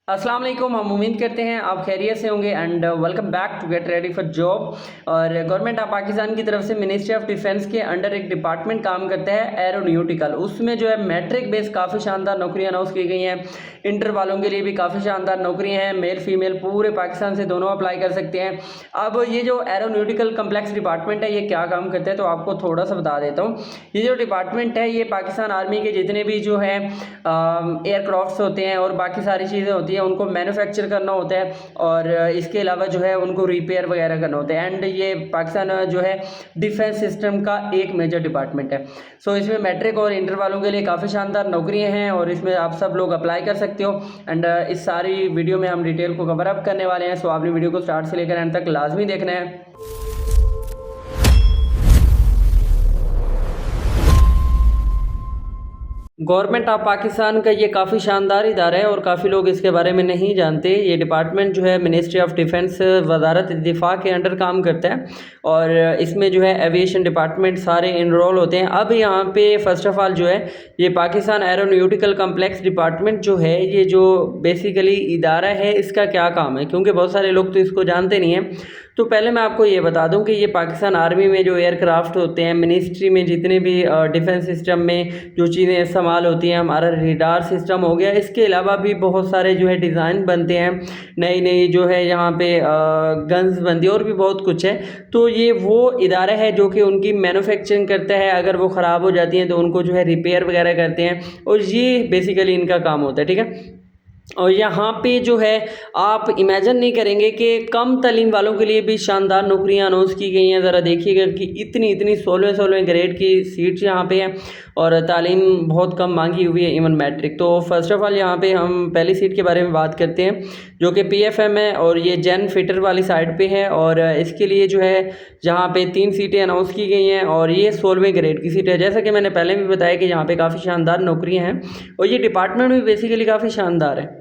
अस्सलाम वालेकुम। हम उम्मीद करते हैं आप खैरियत से होंगे and welcome back to get ready for job. और गवर्नमेंट ऑफ पाकिस्तान की तरफ से मिनिस्ट्री ऑफ डिफेंस के अंडर एक डिपार्टमेंट काम करता है एरोनॉटिकल। उसमें जो है मैट्रिक बेस काफ़ी शानदार नौकरियां अनाउंस की गई हैं। इंटर वालों के लिए भी काफ़ी शानदार नौकरियां हैं, मेल फीमेल पूरे पाकिस्तान से दोनों अप्लाई कर सकते हैं। अब ये जो एरोनॉटिकल कम्प्लेक्स डिपार्टमेंट है ये क्या काम करता है तो आपको थोड़ा सा बता देता हूँ। ये जो डिपार्टमेंट है ये पाकिस्तान आर्मी के जितने भी जो है एयरक्राफ्ट्स होते हैं और बाकी सारी चीज़ें होती हैं उनको मैन्युफैक्चर करना होता है और इसके अलावा जो है उनको रिपेयर वगैरह करना होता है। एंड ये पाकिस्तान जो है डिफेंस सिस्टम का एक मेजर डिपार्टमेंट है। सो इसमें मैट्रिक और इंटर वालों के लिए काफ़ी शानदार नौकरियां हैं और इसमें आप सब लोग अप्लाई कर सकते हो। एंड इस सारी वीडियो में हम डिटेल को कवर अप करने वाले हैं। सो आपने वीडियो को स्टार्ट से लेकर एंड तक लाजमी देखना है। गवर्नमेंट ऑफ पाकिस्तान का ये काफ़ी शानदार इदारा है और काफ़ी लोग इसके बारे में नहीं जानते। ये डिपार्टमेंट जो है मिनिस्ट्री ऑफ डिफेंस वजारत दिफा के अंडर काम करता है और इसमें जो है एविएशन डिपार्टमेंट सारे इनरोल होते हैं। अब यहाँ पे फर्स्ट ऑफ ऑल जो है ये पाकिस्तान एरोनॉटिकल कम्प्लेक्स डिपार्टमेंट जो है ये जो बेसिकली इदारा है इसका क्या काम है, क्योंकि बहुत सारे लोग तो इसको जानते नहीं हैं। तो पहले मैं आपको ये बता दूं कि ये पाकिस्तान आर्मी में जो एयरक्राफ्ट होते हैं, मिनिस्ट्री में जितने भी डिफेंस सिस्टम में जो चीज़ें इस्तेमाल होती हैं, हमारा रेडार सिस्टम हो गया, इसके अलावा भी बहुत सारे जो है डिज़ाइन बनते हैं, नई नई जो है यहाँ पे गन्स बनती है और भी बहुत कुछ है। तो ये वो इदारा है जो कि उनकी मैन्युफैक्चरिंग करता है। अगर वो ख़राब हो जाती हैं तो उनको जो है रिपेयर वगैरह करते हैं और ये बेसिकली इनका काम होता है, ठीक है। और यहाँ पे जो है आप इमेजिन नहीं करेंगे कि कम तालीम वालों के लिए भी शानदार नौकरियाँ अनाउंस की गई हैं। ज़रा देखिएगा कि इतनी इतनी 16 ग्रेड की सीट्स यहाँ पे हैं और तालीम बहुत कम मांगी हुई है, इवन मैट्रिक। तो फर्स्ट ऑफ ऑल यहाँ पे हम पहली सीट के बारे में बात करते हैं जो कि PFM है और ये जेन फिटर वाली साइड पे है। और इसके लिए जो है जहाँ पे 3 सीटें अनाउंस की गई हैं और ये 16वें ग्रेड की सीट है। जैसा कि मैंने पहले भी बताया कि यहाँ पे काफ़ी शानदार नौकरियाँ हैं और ये डिपार्टमेंट भी बेसिकली काफ़ी शानदार है।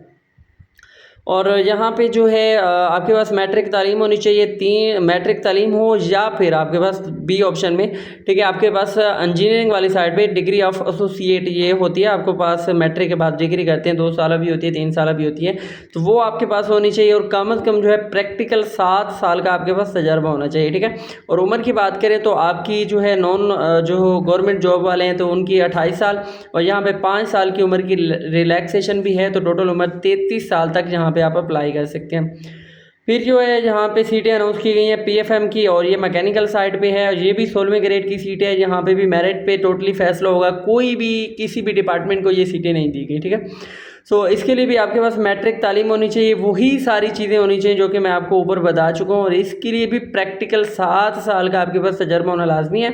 और यहाँ पे जो है आपके पास मैट्रिक तालीम होनी चाहिए, 3 मैट्रिक तालीम हो या फिर आपके पास बी ऑप्शन में, ठीक है, आपके पास इंजीनियरिंग वाली साइड पे डिग्री ऑफ एसोसिएट ये होती है। आपके पास मैट्रिक के बाद डिग्री करते हैं, 2 साल भी होती है, 3 साल भी होती है, तो वो आपके पास होनी चाहिए। और कम से कम जो है प्रैक्टिकल 7 साल का आपके पास तजर्बा होना चाहिए, ठीक है। और उम्र की बात करें तो आपकी जो है जो गवर्नमेंट जॉब वाले हैं तो उनकी 28 साल और यहाँ पे 5 साल की उम्र की रिलैक्सेशन भी है, तो टोटल उम्र 33 साल तक यहाँ पे आप अप्लाई कर सकते हैं। फिर जो है यहाँ पे सीटें अनाउंस की गई हैं PFM की और ये मैकेनिकल साइड पे है और ये भी 16वें ग्रेड की सीट है। यहाँ पे भी मेरिट पे टोटली फैसला होगा, कोई भी किसी भी डिपार्टमेंट को ये सीटें नहीं दी गई, ठीक है। सो इसके लिए भी आपके पास मैट्रिक तालीम होनी चाहिए, वही सारी चीज़ें होनी चाहिए जो कि मैं आपको ऊपर बता चुका हूँ। और इसके लिए भी प्रैक्टिकल 7 साल का आपके पास तजर्बा होना लाजमी है।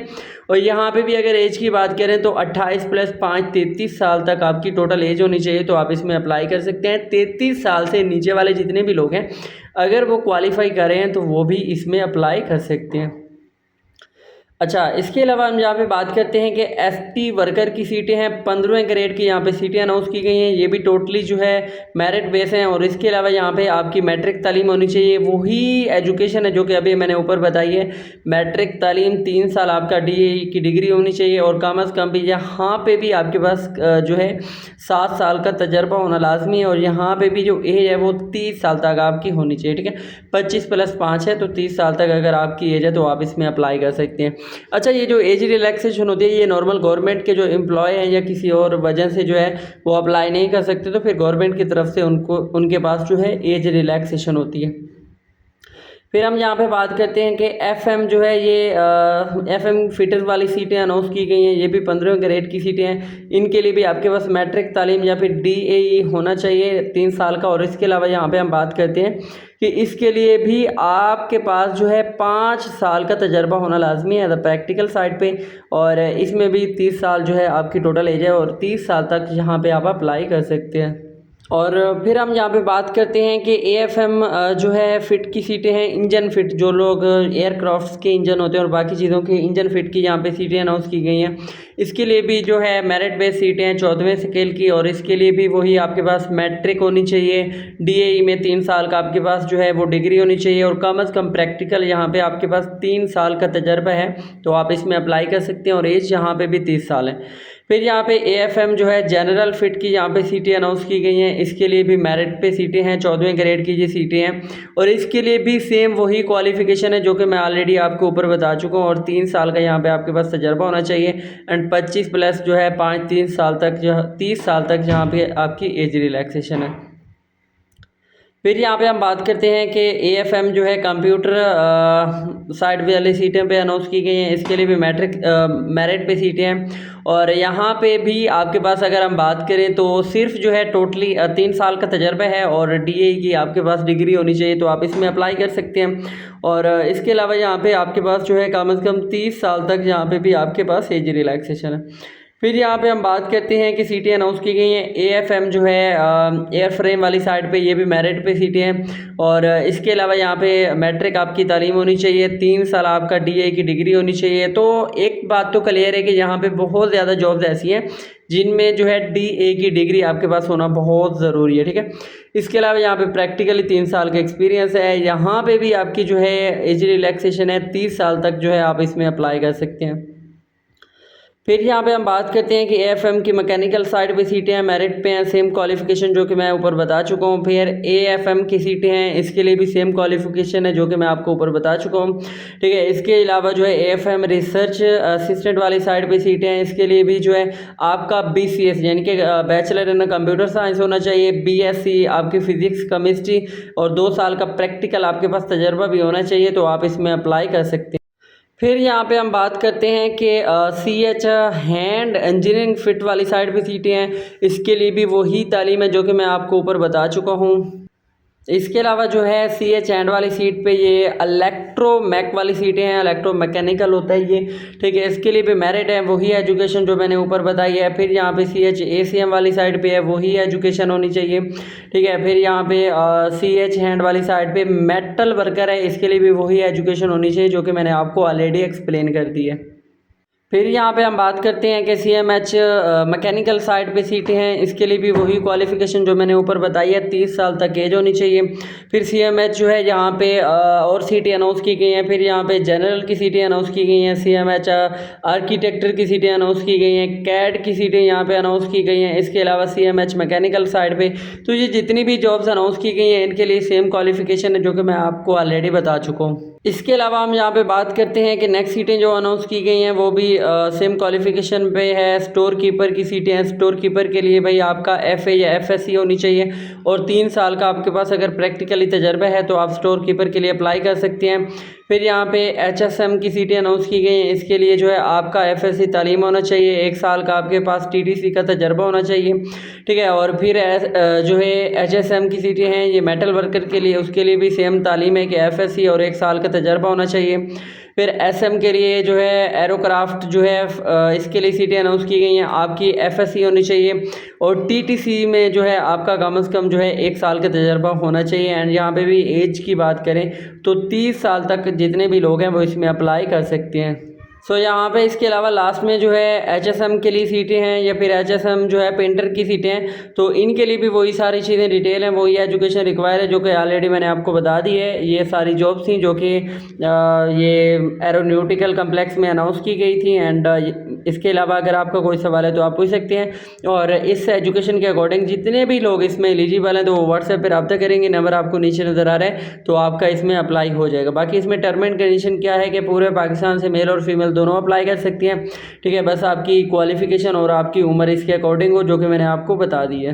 और यहाँ पे भी अगर एज की बात करें तो 28 + 5 33 साल तक आपकी टोटल एज होनी चाहिए, तो आप इसमें अप्लाई कर सकते हैं। 33 साल से नीचे वाले जितने भी लोग हैं अगर वो क्वालिफाई कर रहे हैं तो वो भी इसमें अप्लाई कर सकते हैं। अच्छा, इसके अलावा हम यहाँ पे बात करते हैं कि FT वर्कर की सीटें हैं, 15वें ग्रेड की यहाँ पे सीटें अनाउंस की गई हैं। ये भी टोटली जो है मेरिट बेस हैं और इसके अलावा यहाँ पे आपकी मैट्रिक तालीम होनी चाहिए, वही एजुकेशन है जो कि अभी मैंने ऊपर बताई है। मैट्रिक तालीम 3 साल आपका DAE की डिग्री होनी चाहिए और कम अज़ कम भी यहाँ पे भी आपके पास जो है 7 साल का तजर्बा होना लाजमी है। और यहाँ पे भी जो एज है वो 30 साल तक आपकी होनी चाहिए, ठीक है। 25 + 5 है तो 30 साल तक अगर आपकी एज है तो आप इसमें अप्लाई कर सकते हैं। अच्छा, ये जो एज रिलैक्सेशन होती है ये नॉर्मल गवर्नमेंट के जो एम्प्लॉय हैं या किसी और वजह से जो है वो अप्लाई नहीं कर सकते, तो फिर गवर्नमेंट की तरफ से उनके पास जो है एज रिलैक्सेशन होती है। फिर हम यहाँ पे बात करते हैं कि FM जो है ये FM फिटर वाली सीटें अनाउंस की गई हैं। ये भी 15वें ग्रेड की सीटें हैं। इनके लिए भी आपके पास मैट्रिक तालीम या फिर DAE होना चाहिए 3 साल का। और इसके अलावा यहाँ पे हम बात करते हैं कि इसके लिए भी आपके पास जो है 5 साल का तजर्बा होना लाजमी है द प्रैक्टिकल साइड पे। और इसमें भी 30 साल जो है आपकी टोटल एज है और 30 साल तक यहाँ पे आप अप्लाई कर सकते हैं। और फिर हम यहाँ पे बात करते हैं कि AFM जो है फ़िट की सीटें हैं, इंजन फ़िट, जो लोग एयरक्राफ्ट्स के इंजन होते हैं और बाकी चीज़ों के इंजन फ़िट की यहाँ पे सीटें अनाउंस की गई हैं। इसके लिए भी जो है मेरिट बेस सीटें हैं 14वें स्केल की और इसके लिए भी वही आपके पास मैट्रिक होनी चाहिए, DAE में 3 साल का आपके पास जो है वो डिग्री होनी चाहिए और कम अज़ कम प्रैक्टिकल यहाँ पे आपके पास 3 साल का तजर्बा है, तो आप इसमें अप्लाई कर सकते हैं और एज यहाँ पे भी 30 साल है। फिर यहाँ पे AFM जो है जनरल फिट की यहाँ पे सीटें अनाउंस की गई हैं। इसके लिए भी मेरिट पे सीटें हैं, 14वें ग्रेड की ये सीटें हैं और इसके लिए भी सेम वही क्वालिफिकेशन है जो कि मैं ऑलरेडी आपको ऊपर बता चुका हूँ। और 3 साल का यहाँ पे आपके पास तजर्बा होना चाहिए एंड 25 प्लस जो है 3 साल तक, जो 30 साल तक जहाँ पे आपकी एज रिलैक्सेशन है। फिर यहाँ पे हम बात करते हैं कि AFM जो है कंप्यूटर साइड वाली सीटें पे अनाउंस की गई हैं। इसके लिए भी मेरिट पे सीटें हैं और यहाँ पे भी आपके पास अगर हम बात करें तो सिर्फ जो है टोटली 3 साल का तजर्बा है और DA की आपके पास डिग्री होनी चाहिए, तो आप इसमें अप्लाई कर सकते हैं। और इसके अलावा यहाँ पे आपके पास जो है कम से कम 30 साल तक यहाँ पे भी आपके पास एज रिलैक्सेशन है। फिर यहाँ पे हम बात करते हैं कि सीटें अनाउंस की गई हैं। AFM जो है एयर फ्रेम वाली साइड पे, ये भी मेरिट पे सीटें हैं और इसके अलावा यहाँ पे मैट्रिक आपकी तालीम होनी चाहिए, 3 साल आपका DA की डिग्री होनी चाहिए। तो एक बात तो क्लियर है कि यहाँ पे बहुत ज़्यादा जॉब्स ऐसी हैं जिनमें जो है DA की डिग्री आपके पास होना बहुत ज़रूरी है, ठीक है। इसके अलावा यहाँ पे प्रैक्टिकली 3 साल का एक्सपीरियंस है। यहाँ पे भी आपकी जो है एज रिलैक्सेशन है, 30 साल तक जो है आप इसमें अप्लाई कर सकते हैं। फिर यहाँ पे हम बात करते हैं कि AFM की मैकेनिकल साइड पे सीटें हैं, मेरिट पे हैं, सेम क्वालिफिकेशन जो कि मैं ऊपर बता चुका हूँ। फिर AFM की सीटें हैं, इसके लिए भी सेम क्वालिफिकेशन है जो कि मैं आपको ऊपर बता चुका हूँ, ठीक है। इसके अलावा जो है AFM रिसर्च असिस्टेंट वाली साइड पे सीटें हैं। इसके लिए भी जो है आपका BCS यानी कि बैचलर इन कंप्यूटर साइंस होना चाहिए, BSc आपकी फिजिक्स केमिस्ट्री और 2 साल का प्रैक्टिकल आपके पास तजर्बा भी होना चाहिए, तो आप इसमें अप्लाई कर सकते हैं। फिर यहाँ पे हम बात करते हैं कि CH हैंड इंजीनियरिंग फिट वाली साइड पे सीटें हैं। इसके लिए भी वही तालीम है जो कि मैं आपको ऊपर बता चुका हूँ। इसके अलावा जो है CH हैंड वाली सीट पे ये इलेक्ट्रोमैक वाली सीटें हैं, इलेक्ट्रो मैकेनिकल होता है ये, ठीक है। इसके लिए भी मेरिट है, वही एजुकेशन जो मैंने ऊपर बताई है। फिर यहाँ पे CH ACM वाली साइड पे है, वही एजुकेशन होनी चाहिए, ठीक है। फिर यहाँ पे CH हैंड वाली साइड पे मेटल वर्कर है, इसके लिए भी वही एजुकेशन होनी चाहिए जो कि मैंने आपको ऑलरेडी एक्सप्लेन कर दी है। फिर यहाँ पे हम बात करते हैं कि CMH मैकेनिकल साइड पे सीटें हैं। इसके लिए भी वही क्वालिफिकेशन जो मैंने ऊपर बताई है, 30 साल तक एज होनी चाहिए। फिर CMH जो है यहाँ पे और सीटें अनाउंस की गई हैं। फिर यहाँ पे जनरल की सीटें अनाउंस की गई हैं, CMH आर्किटेक्टर की सीटें अनाउंस की गई हैं, CAD की सीटें यहाँ पे अनाउंस की गई हैं। इसके अलावा CMH मैकेनिकल साइड पे, तो ये जितनी भी जॉब्स अनाउंस की गई हैं इनके लिए सेम क्वालिफिकेशन है जो कि मैं आपको ऑलरेडी बता चुका हूँ। इसके अलावा हम यहाँ पे बात करते हैं कि नेक्स्ट सीटें जो अनाउंस की गई हैं वो भी सेम क्वालिफिकेशन पे है। स्टोर कीपर की सीटें हैं। स्टोर कीपर के लिए भाई आपका FA या FSC होनी चाहिए और 3 साल का आपके पास अगर प्रैक्टिकली तजर्बा है तो आप स्टोर कीपर के लिए अप्लाई कर सकते हैं। फिर यहाँ पे HSM की सीटें अनाउंस की गई हैं। इसके लिए जो है आपका FSC तालीम होना चाहिए, 1 साल का आपके पास TTC का तजर्बा होना चाहिए, ठीक है। और फिर जो है HSM की सीटें हैं ये मेटल वर्कर के लिए, उसके लिए भी सेम तालीम है कि FSC और 1 साल का तजर्बा होना चाहिए। फिर SM के लिए जो है एरोक्राफ्ट जो है इसके लिए सीटें अनाउंस की गई हैं, आपकी FSC होनी चाहिए और TTC में जो है आपका कम से कम जो है 1 साल का तजर्बा होना चाहिए। एंड यहाँ पे भी एज की बात करें तो 30 साल तक जितने भी लोग हैं वो इसमें अप्लाई कर सकते हैं। सो यहाँ पे इसके अलावा लास्ट में जो है HSM के लिए सीटें हैं या फिर HSM जो है पेंटर की सीटें हैं, तो इनके लिए भी वही सारी चीज़ें डिटेल हैं, वही एजुकेशन रिक्वायर है जो कि ऑलरेडी मैंने आपको बता दी है। ये सारी जॉब्स थी जो कि ये एरोनॉटिकल कम्प्लेक्स में अनाउंस की गई थी। एंड इसके अलावा अगर आपका कोई सवाल है तो आप पूछ सकते हैं। और इस एजुकेशन के अकॉर्डिंग जितने भी लोग इसमें एलिजिबल हैं तो वो व्हाट्सएप पर रब्ता करेंगे, नंबर आपको नीचे नज़र आ रहा है, तो आपका इसमें अप्लाई हो जाएगा। बाकी इसमें टर्म एंड कंडीशन क्या है कि पूरे पाकिस्तान से मेल और फीमेल दोनों अप्लाई कर सकती हैं, ठीक है। बस आपकी क्वालिफिकेशन और आपकी उम्र इसके अकॉर्डिंग हो जो कि मैंने आपको बता दी है।